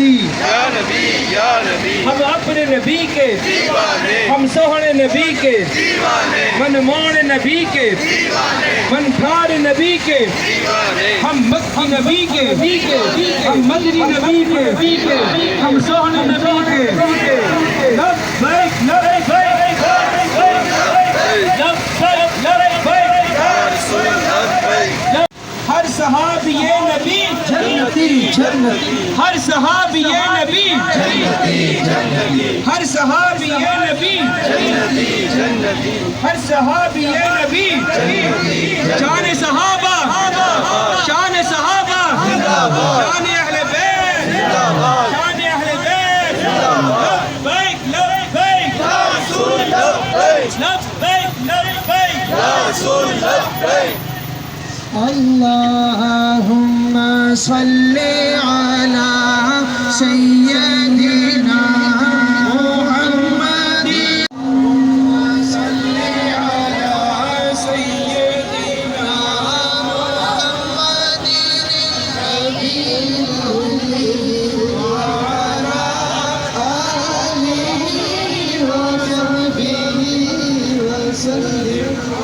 نبی یا نبی یا نبی ہم اپنے نبی کے دیوانے ہم سوہنے نبی کے دیوانے من موڑ نبی کے دیوانے من کھار نبی کے دیوانے ہم مکی نبی کے ہم مدری نبی کے ہم سوہنے نبی کے لبیک لبیک لبیک ہر صحابی نبی جنتی جنتی ہر صحابی نبی جنتی جنتی ہر صحابی نبی جنتی جنتی ہر صحابی نبی شان صحابہ شان صحابہ شان اہل بیت شان اہل بیت لبیک لبیک یا رسول لبیک لبیک لبیک یا رسول لبیک اللهم صل على سيدنا محمد صل على سيدنا محمد النبي وعلى آله وصحبه وسلم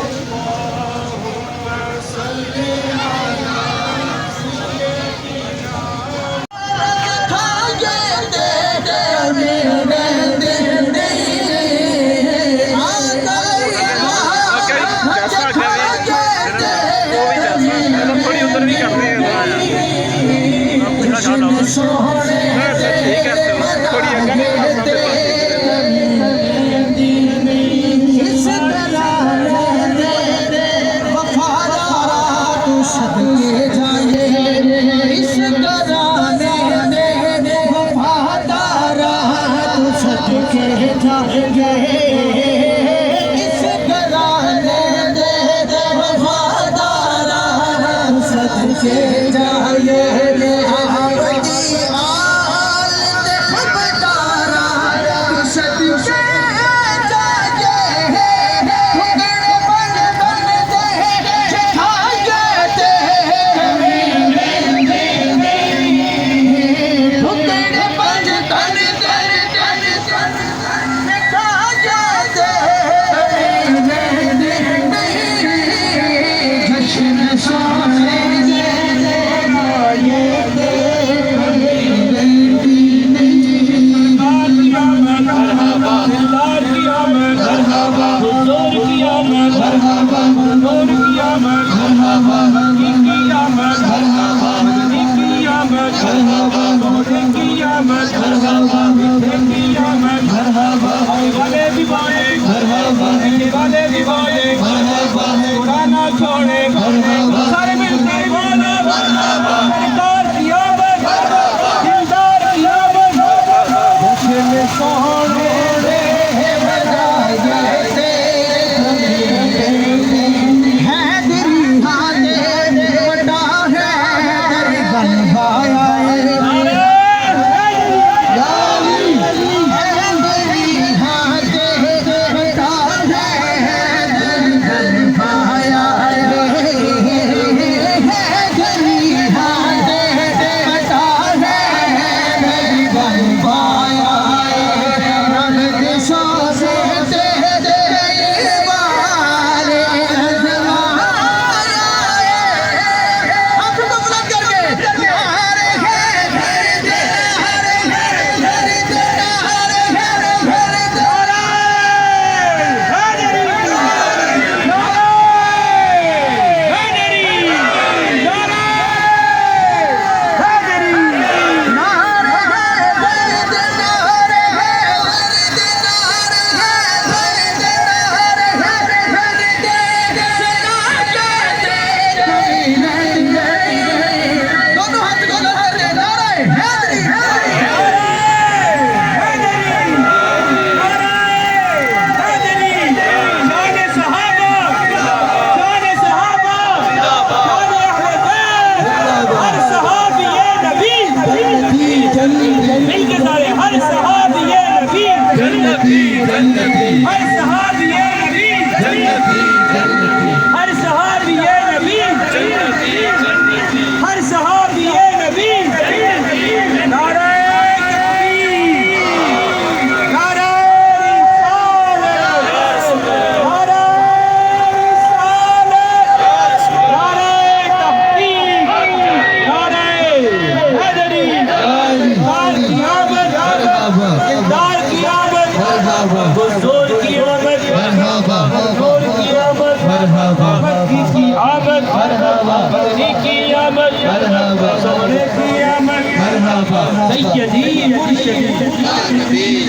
مرحبا مکی کی آمد مرحبا مدنی کی آمد مرحبا سونے کی آمد مرحبا سیدی مرشدی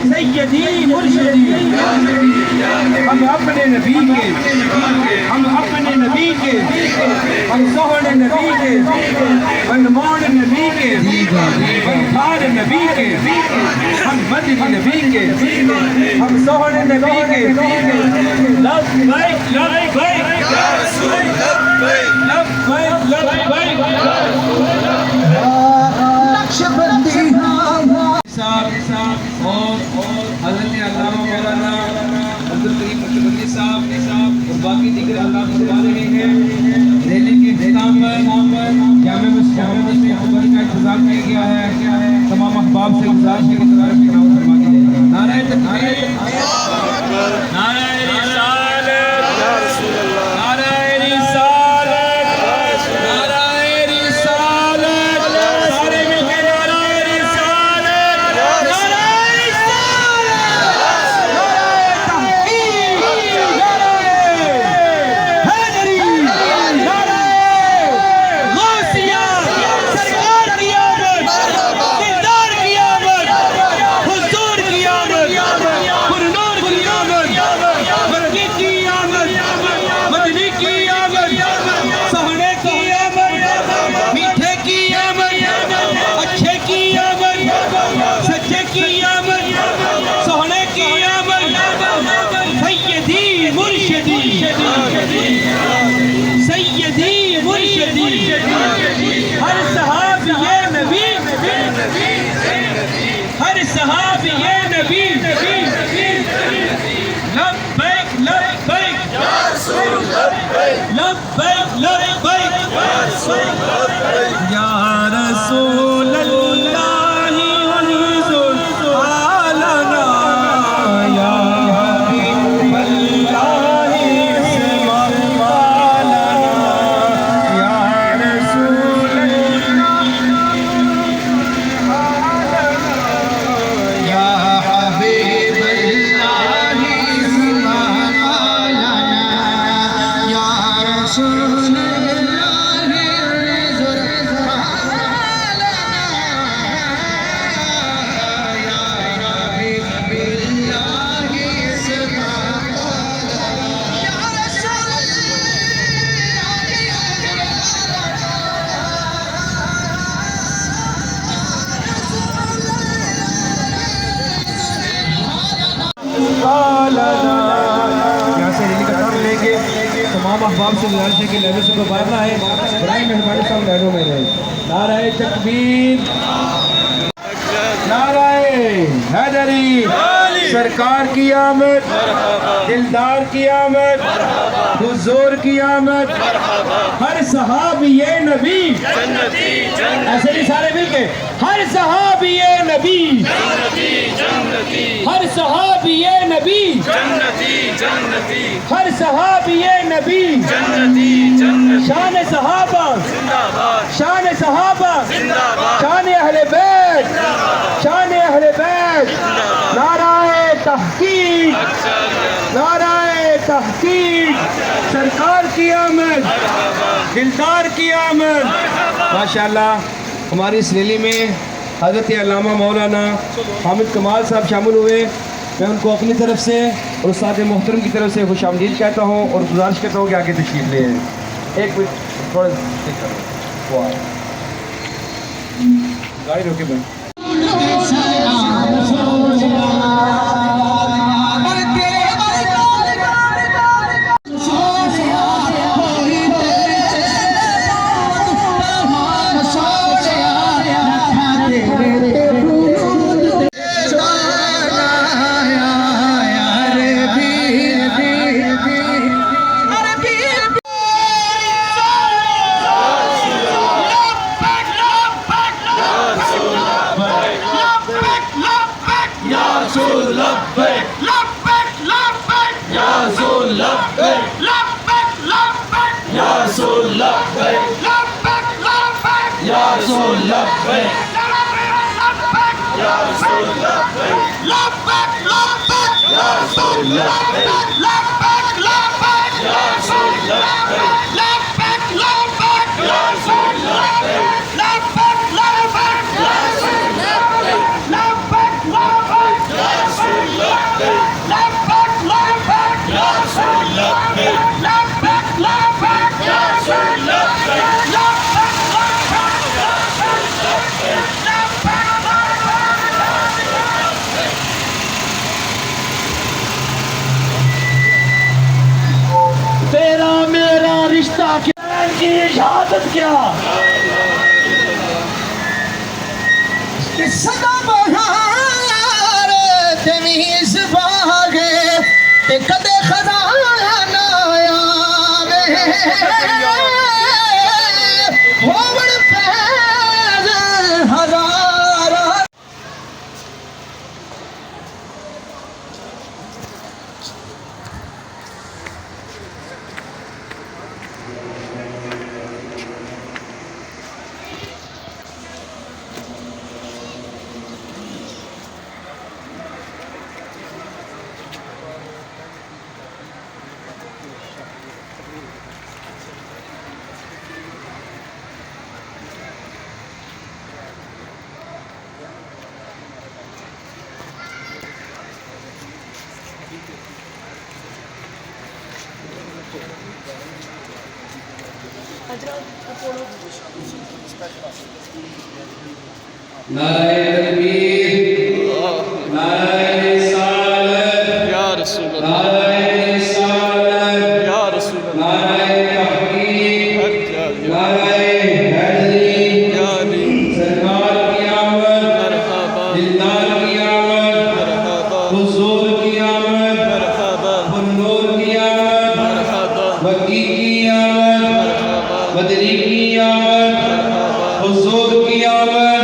سیدی مرشدی ہم اپنے نبی کے ہم اپنے نبی کے ہم سہن نبی کے بنمان نبی کے بنخار نبی کے ہم مدنی نبی کے ہم سہن نبی کے لبیک لبیک یا رسول لبیک لبیک لبیک نقش بندی صاحب اور حضرت علامہ مولانا عبدالکریم نقشبندی صاحب اور باقی دیگر اللہ فرما رہے ہیں ریلی کے اختتام پر جامع مسجد اکبر کا انتظام کیا گیا ہے تمام احباب سے گزارش ہے کہ تلاوت فرما دی جائے نعرہ تکبیر نعرہ رسالت یا رسول اللہ نعرہ رسالت نعرہ رسالت سارے مل کے نعرہ رسالت نعرہ رسالت نعرہ تحقیق نعرہ حیدری نعرہ غوثیہ سرکار کی آمد دلدار کی آمد حضور کی آمد پرنور کی آمد مکی کی آمد مدنی کی آمد سہنے کی آمد میٹھے کی آمد اچھے کی آمد سچے کی آمد سہنے کی آمد سیدی مرشدی سیدی مرشدی ہر صحابی نبی ہر صحابی نبی لبیک لبیک یا رسول لبیک لبیک لبیک یا رسول لبیک یا رسول اللہ انظر حالنا یا حبیب اللہ اسمع قالنا یا رسول اللہ یا حبیب اللہ اسمع قالنا یا رسول اللہ انظر حالنا یا حبیب اللہ اسمع قالنا یا رسول یہاں سے ریلی کا کام لے کے تمام احباب سے گزارش ہے کہ لہروں سے کوئی باہر نہ ہے برائے مہربانی صاحب لہروں میں رہے نعرہ تکبیر نعرہ حیدری سرکار کی آمد دلدار کی آمد حضور کی آمد ہر صحابی نبی جنتی جنتی ایسے نہیں سارے مل کے ہر صحابی نبی جنتی جنتی ہر صحابی نبی جنتی جنتی ہر صحابی نبی جنتی جنتی شان صحابہ زندہ باد شان صحابہ زندہ باد شان اہل بیت شان اہل بیت نعرہ تحقیق نعرہ تحقیق سرکار کی آمد دلدار کی آمد ماشاءاللہ ہماری اس ریلی میں حضرت علامہ مولانا حامد کمال صاحب شامل ہوئے میں ان کو اپنی طرف سے اور استاد محترم کی طرف سے خوش آمدید کہتا ہوں اور گزارش کرتا ہوں کہ آگے تشریف لے آئیں ایک منٹ تھوڑا گاڑی روکے بھائی میرا رشتہ کیا کی شہادت کیا کہ صدا بہار تمیز باغے تے کدے خزانہ آوے ہووڑ فیض ہزار نعرہ تکبیر، نعرہ رسالت، یا رسول اللہ نعرہ رسالت، یا رسول اللہ نعرہ تحقیق، نعرہ حیدری، یا علی سرکار کی آمد، مرحبا دلدار کی آمد، مرحبا حضور کی آمد، مرحبا بنور کی آمد، مرحبا وکی کی آمد، مرحبا بدری کی آمد، حضور کی آمد،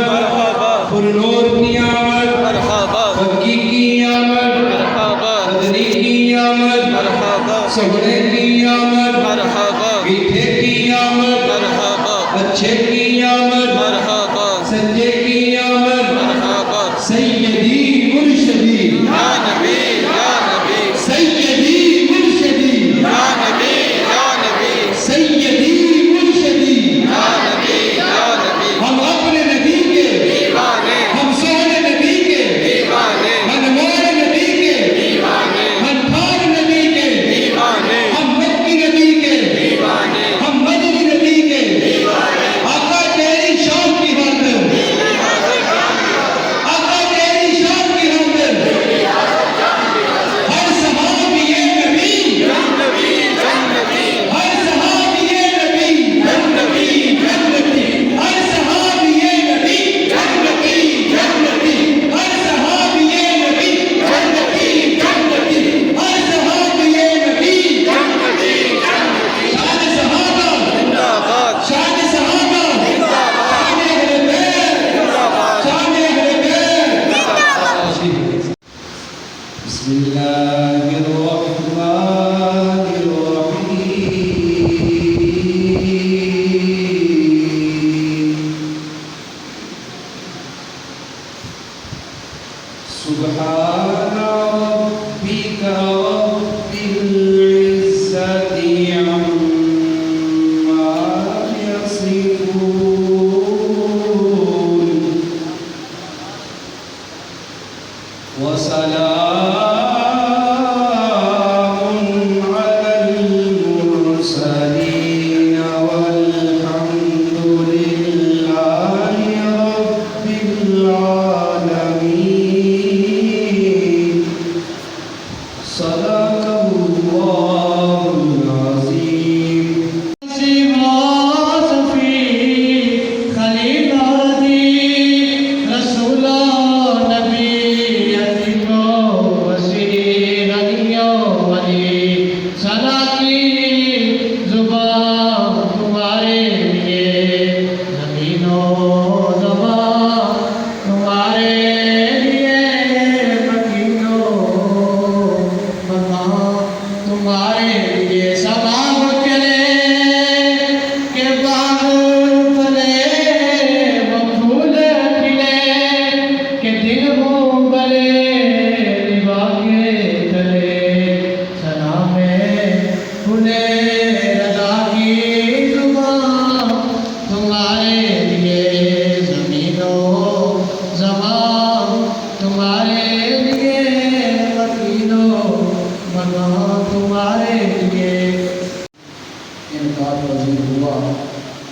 بنور کی آمد، مرحبا وکی کی آمد، مرحبا بدری کی آمد، مرحبا سگڑے کی آمد، مرحبا میٹھے کی آمد، مرحبا اچھے کی آمد، مرحبا سچے کی آمد، مرحبا سیدی مرشدی، یا نبی یا نبی سیدی مرشدی، یا نبی یا نبی سیدی مرشدی، یا نبی یا نبی ہم اپنے نبی کے، دیوانے ہم سونے نبی کے، دیوانے منوار نبی کے، دیوانے منفار نبی کے، دیوانے ہم مکی نبی کے، دیوانے ہم مدنی نبی کے، آقا تیری شان کی خاطر، آقا تیری شان کی خاطر، ہر صحابی نبی، جنتی جنتی ہر صحابی نبی، جنتی جنتی، ہر صحابی نبی، جنتی، جنتی، ہر صحابی نبی، جنتی، جنتی، ہر صحابی نبی، جنتی جنتی شان صحابہ، زندہ باد شان صحابہ، شان اہل بیت، زندہ باد شان اہل بیت۔ بسم اللہ الرحمن الرحیم، سبحان ربك رب العزة عما يصفون، وسلام على المرسلين والحمد لله رب العالمين، صدق الله العظيم۔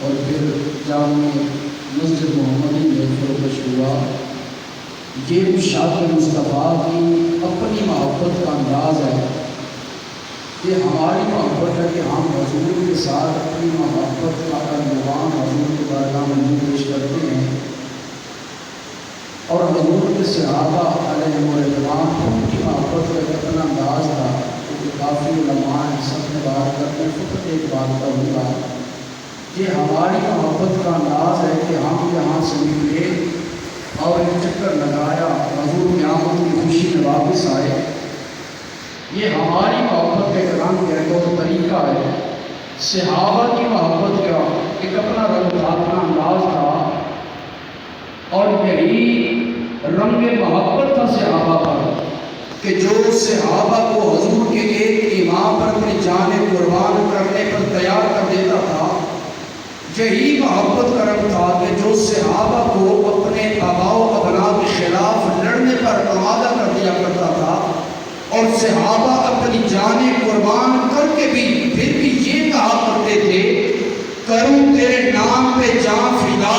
اور پھر جامع مسجد محمدی میں فروغ ہوا۔ یہ مشاعر مصطفیٰ کی اپنی محبت کا انداز ہے یہ ہماری محبت ہے کہ ہم حضور کے ساتھ اپنی محبت کا عنوان حضور کے بارگاہ میں پیش کرتے ہیں، اور حضور کے صحابہ علیہ الرضوان کی محبت کا کتنا انداز تھا، کیونکہ کافی علماء سب نے بات کرتے ہیں، فقط ایک بات کروں گا، یہ ہماری محبت کا انداز ہے کہ ہم یہاں سے نکلے اور ایک چکر لگایا، حضور قیامت کی خوشی میں واپس آئے۔ یہ ہماری محبت کا ایک رنگ ہے، اور طریقہ ہے۔ صحابہ کی محبت کا ایک اپنا رنگ تھا، اپنا انداز تھا، اور یہی رنگ محبت تھا صحابہ پر کہ جو صحابہ کو حضور کے ایک امام پر اپنی جانیں قربان کرنے پر تیار کر دیتا تھا۔ یہی محبت کا رنگ تھا کہ جو صحابہ کو اپنے آباء و ابناء کے خلاف لڑنے پر آمادہ کر دیا کرتا تھا، اور صحابہ اپنی جانیں قربان کر کے بھی پھر بھی یہ کہا کرتے تھے، کروں تیرے نام پہ جان فدا،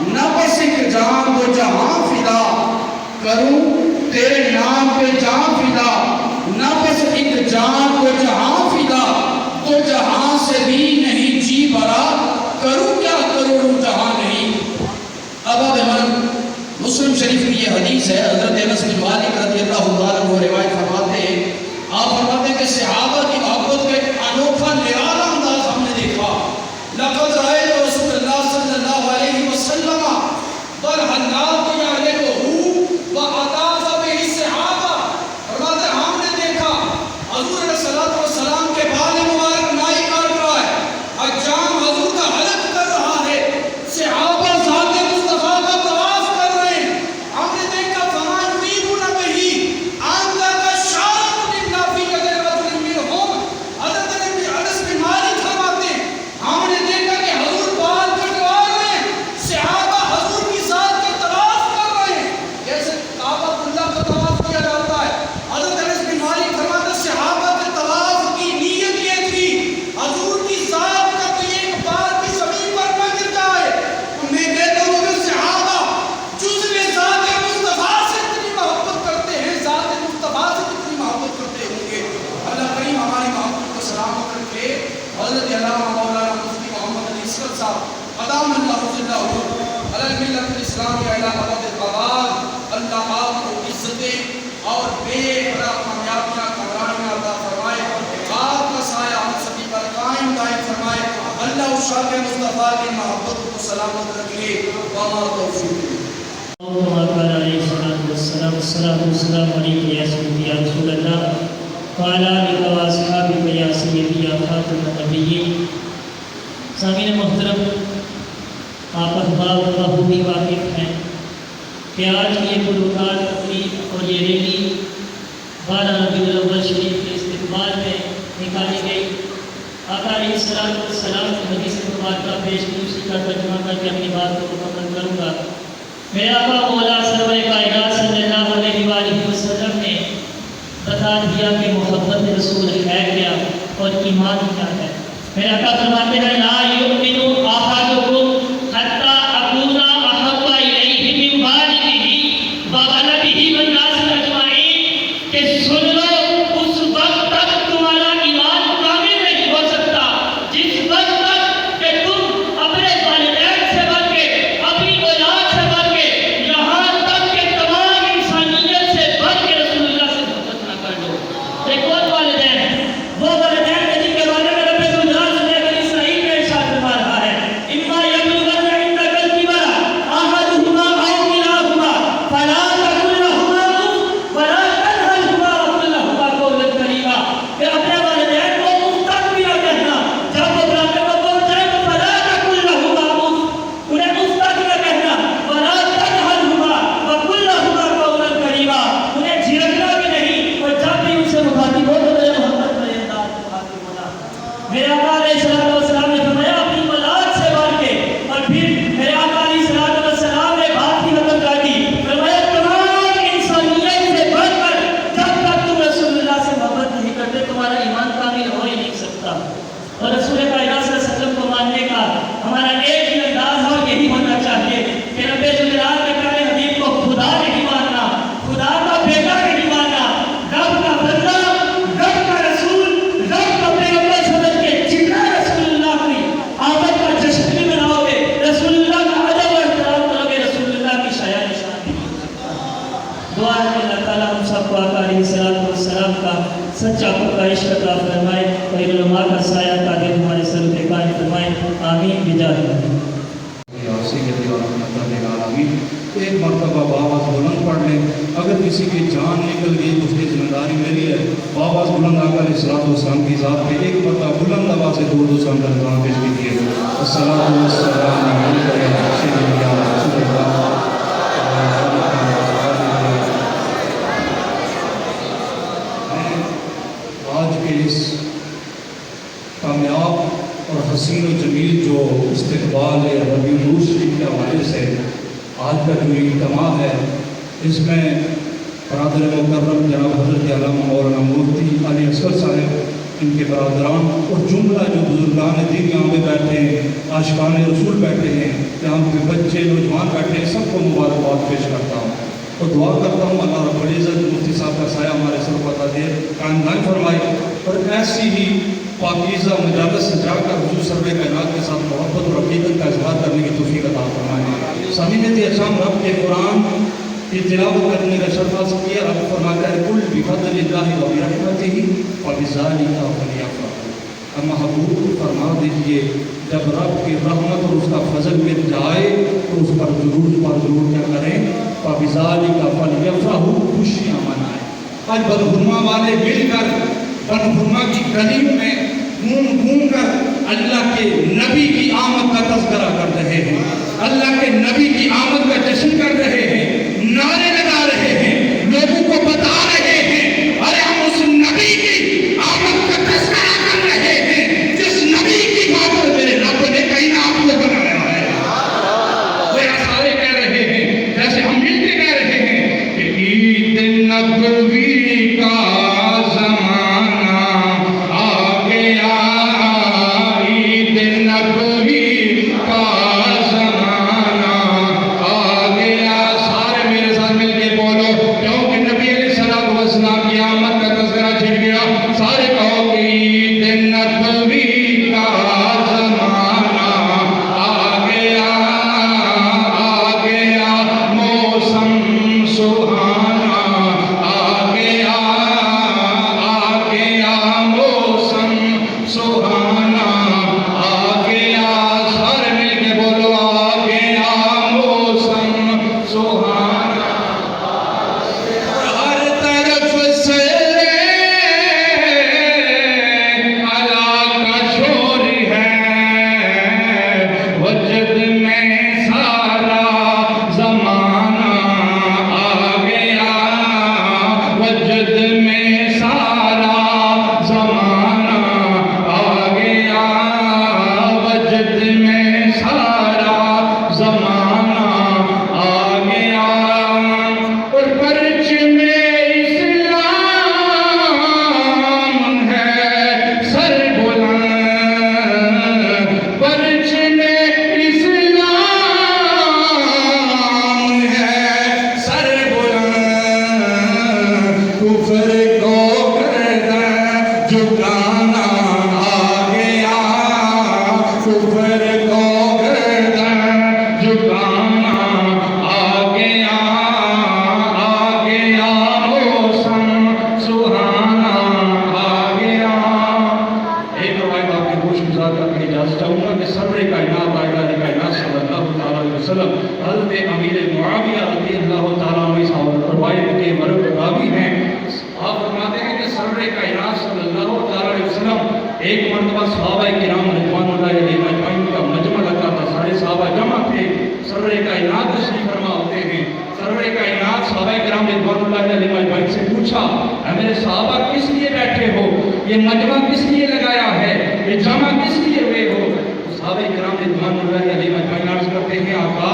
نہ بس ایک جان دو جہاں فدا، کروں تیرے نام پہ جان فدا، نہ بس ایک جان دو جہاں فدا، تو جہاں سے بھی نہیں جی بھرا، کروں کیا کروڑوں جہاں نہیں۔ اب مسلم شریف کی یہ حدیث ہے، حضرت انس بن مالک رضی اللہ عنہ روایت فرماتے ہیں، آپ فرماتے ہیں کہ صحابہ کی محبت کا ایک انوکھا نرالا انداز ہم نے دیکھا۔ لقد رأيت رسول اللہ صلی اللہ علیہ وسلم برحلات یعلمہ وعطاف به الصحابہ، فرماتے ہیں ہم نے دیکھا حضور علیہ الصلوۃ والسلام کے بال مبارک نائی کاٹ رہا ہے، حجام حضور کا حلق کر رہا ہے، صحابہ ذات مصطفیٰ کا طواف کر رہے ہیں۔ ہم نے دیکھا فما یریدون به ان تشارک للہ فی ید رجل منہم، حضرت انس بن مالک فرماتے ہیں ہم نے دیکھا کہ حضور بال کٹوا رہے ہیں، صحابہ حضور کی ذات کا طواف کر رہے ہیں، جیسے کعبہ اللہ کا طواف کیا جاتا ہے۔ حضرت انس بن مالک فرماتے ہیں صحابہ کے طواف کی نیت یہ تھی حضور کی ذات کا کوئی ایک بال بھی زمین پر نہ گر جائے۔ میں کہتا ہوں کہ صحابہ جزو ذات مصطفیٰ سے اتنی محبت کرتے ہیں، ذات مصطفیٰ سے کتنی محبت کرتے ہوں گے۔ اللہ کریم ہماری محبت کو سلامت رکھے۔ حضرت علامہ مولانا مفتی محمد علی اصغر صاحب ادام اللہ ذلہ علی ملت الاسلام علی ابد الآباد، اللہ آپ کو عزتیں اور بے پناہ کامیابیاں کامرانیاں عطا فرمائے، آپ کا سایہ ہم سبھی پر قائم دائم فرمائے۔ اللہ اس شاہ مصطفیٰ کی محبت کو سلامت رکھے۔ وما توفیق السلام علیکم یا سیدی یا رسول اللہ وعلی آلہ و اصحابہ یا سیدی یا خاتم النبیین۔ سامعین محترم، آپ احباب بخوبی واقف ہیں کہ آج یہ گلوکار تقریب اور یہ ریلی 12 ربیع الاول شریف کے استقبال میں نکالی گئی۔ آقا علیہ السلام کی حدیث مبارکہ پیش کی، اسی کا ترجمہ کر کے اپنی بات کو مکمل کروں گا۔ میرے آقا مولا سرور کائنات صلی اللہ علیہ وآلہ وسلم نے بتا دیا کہ محبت رسول ہے کیا اور ایمان کیا ہے۔ میرے آقا فرماتے ہیں لا یؤمن احدکم حتی اکون احب الیہ من والدہ وولدہ والناس اجمعین، کہ سن لو اس وقت تک تمہارا ایمان کامل نہیں ہو سکتا جس وقت تک کہ تم اپنے والدین سے بڑھ کے، اپنی اولاد سے بڑھ کے، یہاں تک کہ تمام انسانیت سے بڑھ کے رسول اللہ سے محبت نہ کر لو۔ ایک اور والدین ہیں، وہ والدین کے جن کے بارے میں رب العزت نے بنی اسرائیل میں ارشاد فرما رہا ہے، اما سچا پکا عشق عطا فرمائے اور ان علماء کا سایہ قادر ہمارے سر پہ قائم فرمائے. آمین بجاہ ایک مرتبہ باواز بلند پڑھ لیں. اگر کسی کی جان نکل گئی تو اس کی ذمہ داری میری ہے. باواز بلند آقا علیہ الصلوۃ والسلام کی ذات پہ ایک مرتبہ بلند آواز سے دو سال کا نظام پیش کیجیے. الصلاۃ والسلام علیکم یا رسول اللہ. آج کے اس کامیاب اور حسین و جمیل جو استقبال ہے ربیع الاول شریف کے حوالے سے آج کا جو اجتماع ہے اس میں برادر مکرم جناب حضرت علامہ مولانا مفتی علی اصغر صاحب, ان کے برادران اور جملہ جو بزرگان دین یہاں پہ بیٹھے ہیں, عاشقان رسول بیٹھے ہیں, یہاں پہ بچے نوجوان بیٹھے ہیں, سب کو مبارکباد پیش کرتا ہوں اور دعا کرتا ہوں اللہ رب العزت مفتی صاحب کا سایہ ہمارے سر پر عطا دے, قائم دائم فرمائے اور ایسی ہی پاکیزہ مجالس سے جا کر حضور سرور کائنات کے ساتھ محبت اور عقیدت کا اظہار کرنے کی توفیق عطا فرمائے. سامعین احترام, رب کے قرآن کی تلاوت کرنے کا شرف حاصل کیا. رب فرماتا ہے قل بفضل اللہ وبرحمتہ فبذلک فلیفرحوا. اب محبوب فرما دیجئے جب رب کی رحمت اور اس کا فضل مل جائے تو اس پر ضرور کیا کریں, فبذلک فلیفرحوا, خوشیاں منائیں. آج بدہما والے مل کر بدہما کی گلی میں گھوم کر اللہ کے نبی کی آمد کا تذکرہ کر رہے ہیں, اللہ کے نبی کی آمد کا جشن کر رہے ہیں, نعرے لگا رہے ہیں, لوگوں کو بتا رہے ہیں ارے ہم اس نبی کی آمد کا تذکرہ کر رہے ہیں جس نبی کی خاطر میرے رب نے کائنات کو بنایا ہے. وہ سارے کہہ رہے ہیں جیسے ہم مل کے کہہ رہے ہیں کہ عید نبوی کا یہ مجمع کس لیے لگایا ہے, یہ جمع کس لیے ہوئے ہو؟ صحابہ کرام رضوان اللہ علیہ مجمعین عرض کرتے ہیں آقا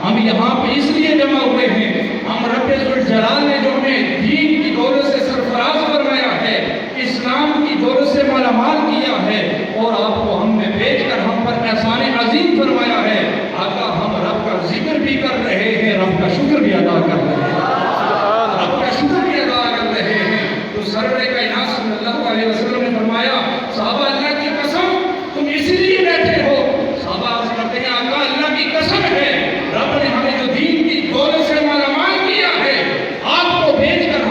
ہم یہاں پہ اس لیے جمع ہوئے ہیں, ہم رب ذوالجلال نے جو ہمیں دین کی دولت سے سرفراز فرمایا ہے, اسلام کی دولت سے مالا مال کیا ہے اور آپ کو ہم میں بھیج کر ہم پر احسان عظیم فرمایا ہے. آقا ہم رب کا ذکر بھی کر رہے ہیں, رب کا شکر بھی ادا کر رہے ہیں, رب کا شکر بھی ادا کر رہے ہیں. تو سرور کائنات صلی اللہ علیہ وسلم نے فرمایا صحابہ اللہ کی قسم تم اسی لیے بیٹھے ہو. صحابہ عرض کرتے ہیں آقا اللہ کی قسم ہے, رب نے ہمیں جو دین کی دولت سے مالا مال کیا ہے آپ کو بھیج کر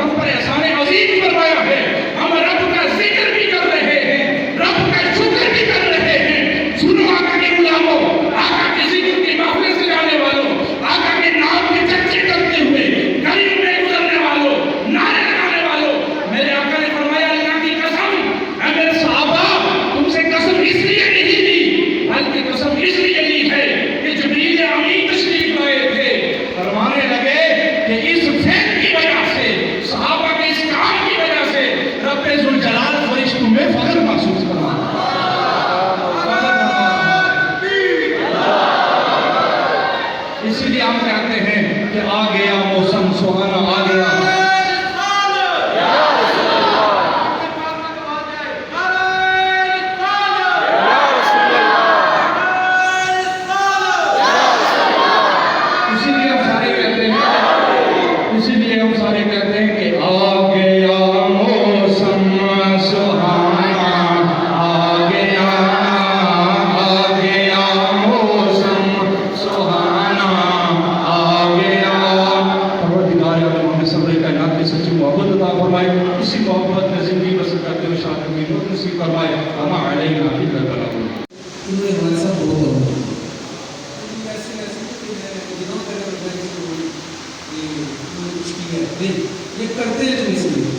کرتے ہیں تم اس لیے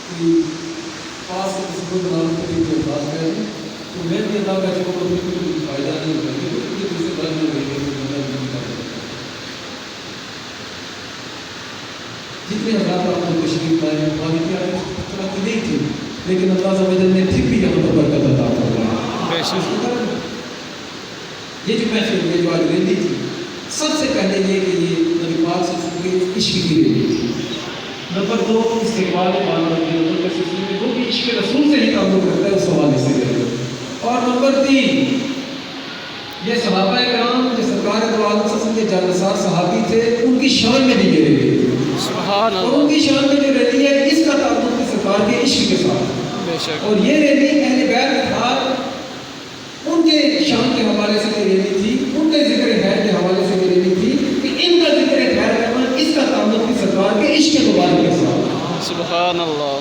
کہ پاس سے کسی کو بنا کے پاس گئے تو میں بھی اللہ کا شکر کروں کہ کوئی فائدہ نہیں ہوگا کیونکہ دوسرے بات میں جتنے حضرات آپ کو تشریف لائے ہماری کیا نہیں تھی لیکن اللہ سمجھ نے پھر بھی یہاں پر برکت عطا فرمائی. یہ جو محفل یہ جو آج ریلی تھی سب سے پہلے یہ کہ یہ نبی پاک سے چونکہ عشق کی ریلی تھی. نمبر 2 استقبال نمبر کا سلسلے میں وہ بھی عشق رسول سے ہی تعلق رکھتا ہے اس حوالے سے. اور نمبر 3 یہ صحابہ کرام جو سرکار دو عالم وسلم کے جانثار صحابی تھے ان کی شان میں بھی یہ ریلی تھی. سبحان اور ان کی شان میں جو ریلی ہے اس کا تعلق ہے سرکار کے عشق کے ساتھ. اور یہ ریلی اہل بیت اتحاد ان کے شان کے حوالے سے یہ ریلی تھی, ان کے ذکر خیر کے حوالے سے یہ ریلی تھی کہ ان کا ذکر خیر کرنا اس کا تعلق بھی سرکار کے عشق مبارک کے ساتھ. سبحان اللہ.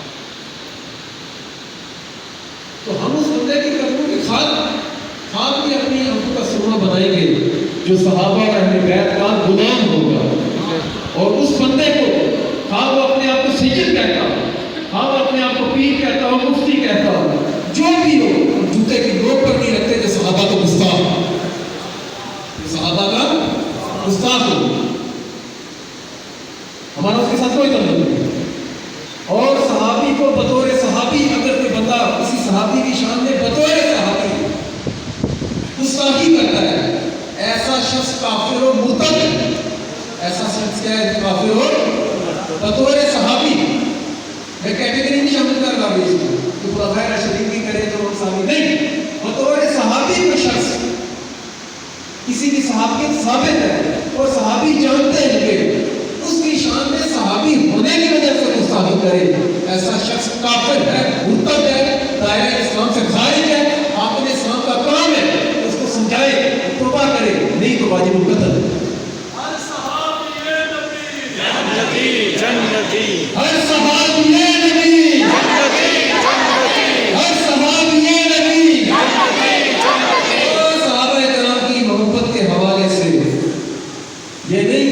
تو ہم اس بندے کی قدموں کی خاک بھی اپنی آنکھوں کا سرما بنائیں گے جو صحابہ اور اہل بیت کا غلام ہوگا. اور اس بندے کو ہاں وہ اپنے آپ کو سید کہتا ہو, ہاں وہ اپنے آپ کو پیر کہتا ہو, مفتی کہتا ہو, جو بھی ہو جوتے کی نوک پر نہیں رکھتے کہ صحابہ کو گستاخ ہو, صحابہ کا گستاخ ہو. ہمارا اس کے ساتھ کوئی تعلق نہیں. اور صحابی کو بطور صحابی اگر کوئی بندہ کسی صحابی کی شان میں بطور صحابی گستاخی کرتا ہے ایسا شخص کافر و مرتد ہے. ایسا شخص کیا ہے کافر اور بطور صحابی. میں کیٹیگری نہیں شامل کر رہا ہوں اس کو کہ پورا غیر شریف کی کرے تو صحابی نہیں. بطور صحابی کوئی شخص کسی کی صحابیت ثابت ہے اور صحابی جانتے ہیں کہ اس کی شان میں صحابی ہونے کی وجہ سے گستاخی کرے ایسا شخص کافر ہے, مرتد ہے, دائرہ اسلام سے خارج ہے. حاکم اسلام کا کام ہے اس کو سمجھائے, توبہ کرے, نہیں تو واجب القتل ہے. جنتی ہر صحابی نبی, ہر صحابی نبی. اور صحابہ کرام کی محبت کے حوالے سے یہ نہیں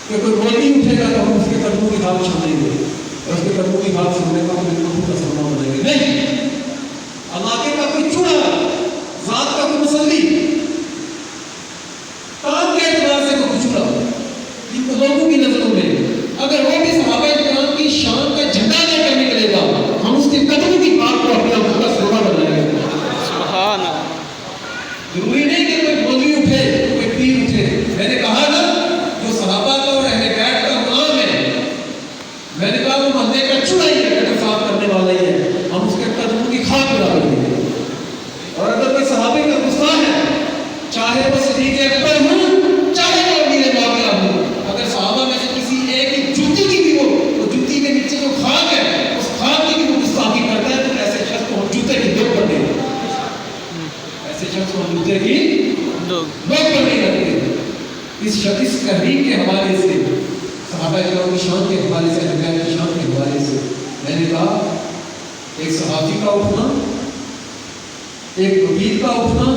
کہ کوئی مولوی اٹھے گا تو ہم اس کے قدموں کی بات سنیں گے اور اس کے قدموں کی بات سننے کا ہم بالکل کا سرما بنائیں گے. نہیں, علاقے کا کوئی چوڑا, ذات کا کوئی مسلی, کام کے اعتبار سے کوئی چوڑا لوگوں کی نظروں میں اگر وہ بھی صحابہ کرام کی شان کا جھنڈا لے کر نکلے گا ہم اس کے قدموں کی بات کو اپنے آپ کا سرما بنائیں گے. سبحان اللہ. ضروری نہیں کہ کوئی مولوی اٹھے, کوئی پیر اٹھے. میں نے کہا نا جو صحابہ کا اور اہل بیت کا غلام ہے, میں نے کہا وہ محلے کا چوڑا ہی ہے, گٹر صاف کرنے والا ہی ہے, ہم اس کے قدموں کی خاک برابر دیں گے. اور اگر کوئی صحابی کا گستاخ ہے چاہے وہ صدیق اکبر ہوں چاہے وہ امیر معاویہ ہوں, اگر صحابہ میں سے کسی ایک کی جوتی کی بھی ہو تو جوتی کے نیچے جو خاک ہے اس خاک کی بھی وہ گستاخی کرتا ہے تو ایسے شخص کو ہم جوتے کی دو پر دیں گے. ایسے شخص کو ہم جوتے کی دو پر نہیں رکھتے. اس شخص تحریک کے حوالے سے صحابہ کرام کی شان کے حوالے سے اہل بیت کی شان کے حوالے سے میں نے کہا ایک صحابی کا اٹھنا, ایک وکیل کا اٹھنا,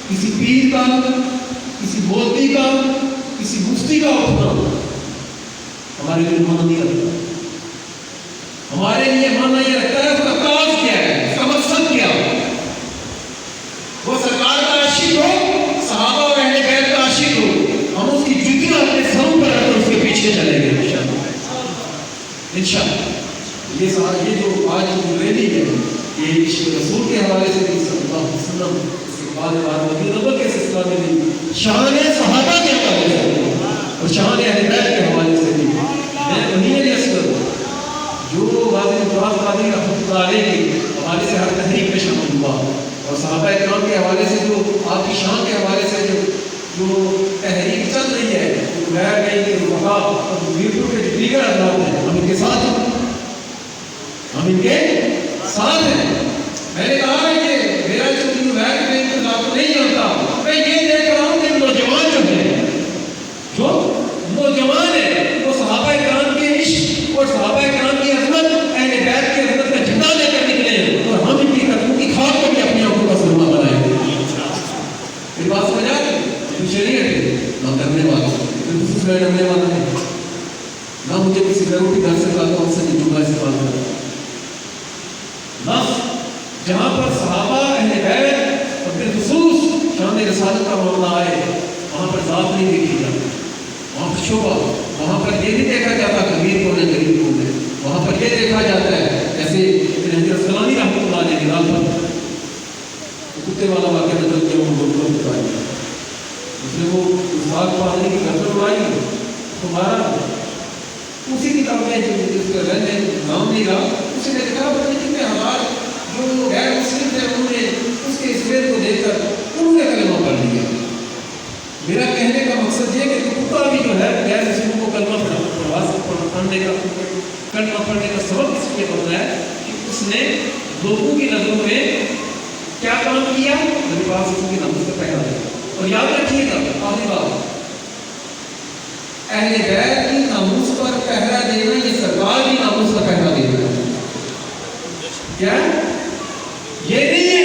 کسی پیر کا, کسی مولوی کا, کسی مفتی کا اٹھنا ہمارے لیے مانا نہیں رکھتا. ہمارے لیے مانا یہ رکھتا ہے اس کا کاز کیا ہے, اس کا مقصد کیا ہو. وہ سرکار کا عاشق ہو, صحابہ اور اہل بیت کا عاشق ہو, ہم اس کی جوتیاں اپنے سروں پر رکھ کر اس کے پیچھے چلیں گے انشاءاللہ. یہ جو آج جو ریلی ہے یہ عشق رسول کے حوالے سے بھی صلی اللہ علیہ وسلم نبوت کے سلسلہ میں بھی, شان صحابہ کے حوالے سے بھی اور شان اہل بیت کے حوالے سے بھی. میں وہیں علی اصغر جو غازی مطراد قادری رحمۃ اللہ علیہ کے حوالے سے ہر تحریک میں شامل ہوا اور صحابہ کرام کے حوالے سے جو آپ کی شان کے حوالے سے جو تحریک چل رہی ہے غیر نہیں کہ وفا اور میرپور کے جو دیگر حضرات ہیں ہم ان کے ساتھ ہیں, ہم ان کے ساتھ ہیں. میں نے کہا یہ میرا جو غیر میں انتظام نہیں جانتا, میں یہ دیکھ رہا ہوں کہ نوجوان جو ہیں, جو نوجوان ہیں وہ صحابہ کرام کے عشق اور صحابہ کرام کی عظمت, اہل بیت کی عظمت کا جھنڈا لے کر نکلے ہیں اور ہم ان کی قدموں کی خاک کو بھی اپنی آنکھوں کا سرما بنائیں گے. میری بات سمجھ آ گئی؟ پیچھے نہیں ہٹے, نہ کرنے والا, ڈرنے والا نہیں, نہ جہاں پر صحابہ اہل بیت اور بالخصوص شان رسالت کا معاملہ آئے وہاں پر ذات نہیں دیکھی جاتی، وہاں پر شعبہ، وہاں پر یہ نہیں دیکھا جاتا کبیر کون ہے غریب کون ہے، وہاں پر یہ دیکھا جاتا ہے جیسے حضرت فلانی رحمۃ اللہ علیہ نگران پر کتے والا واقعہ نظر کیا وہ لوگوں کو بتایا اس نے وہ اسحاق پادری کی گردن اڑائی تو مارا، اسی کتاب میں جو جس کا رہنے نام نہیں رہا اسی نے کہا پتہ نہیں کتنے ہزار جو غیر مسلم تھے انہوں نے اس کے اسویر کو دیکھ کر انہوں نے کلمہ پڑھ لیا۔ میرا کہنے کا مقصد یہ کہ کتا بھی جو ہے غیر مسلموں کو کلمہ پڑھنے کا سبب اس لیے بنتا ہے کہ اس نے لوگوں کی نظروں میں کیا کام کیا، میرے پاس اس کی ناموس کا پہلا دیا۔ اور یاد رکھیے گا آخری بات، اہل بیت کی ناموس پر پہرا دینا یہ سرکار کی ناموس کا پہرا دینا ہے۔ کیا یہ نہیں ہے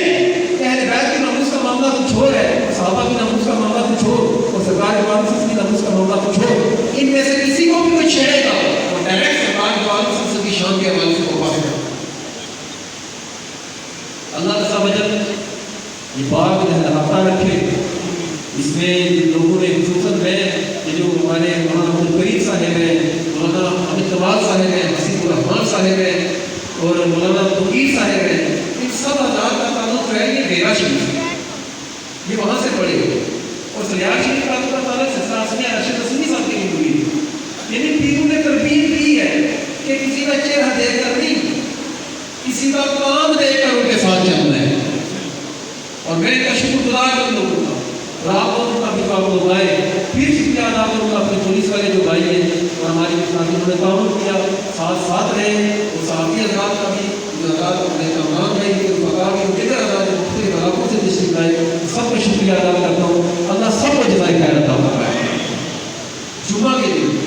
کہ اہل بیت کی ناموس کا معاملہ کچھ اور ہے، صحابہ کی ناموس کا معاملہ کچھ اور سرکار کے والد کی ناموس کا معاملہ کچھ اور، ان میں سے کسی کو بھی کوئی چھیڑے گا اور ڈائریکٹ سرکار کے والد کی شان کے حوالے سے توبہ کرے۔ اللہ عز و جل یہ بات احاطہ رکھے، اس میں لوگوں نے خصوصاً میں یہ جو ہمارے مولانا عبد الکریم صاحب ہیں، مولانا حامد طوال صاحب ہیں، حسیب الرحمان صاحب ہیں اور مولانا فقیر صاحب ہیں، ان سب حضرات کا تعلق ہے یہ ڈیرا شریف سے، یہ وہاں سے پڑے ہوئے اور سلیار شریف کا تعلق سلسلہ ارشد رسولی صاحب کی ہوئی ہے۔ یعنی پیروں نے تربیت دی ہے کہ کسی کا چہرہ دیکھ کر نہیں، کسی کا کام دیکھ کر ان کے ساتھ چلنا ہے۔ اور میں ان کا شکر گزار کروں لوگوں کا، اور آپ لوگوں کا بھی کام لگائے، پھر شکریہ ادا کروں گا اپنے پولیس والے جو بھائی ہیں اور ہماری ساتھیوں نے تعاون کیا، ساتھ رہے، اور صحافی حضرات کا بھی جو حضرات اپنے کامران رہے، جو فقار کے دیگر حضرات جو مختلف علاقوں سے تشریف لائے، سب کو شکریہ ادا کرتا ہوں۔ اللہ سب کو جزائے خیر عطا فرمائے۔ جمعہ کے دن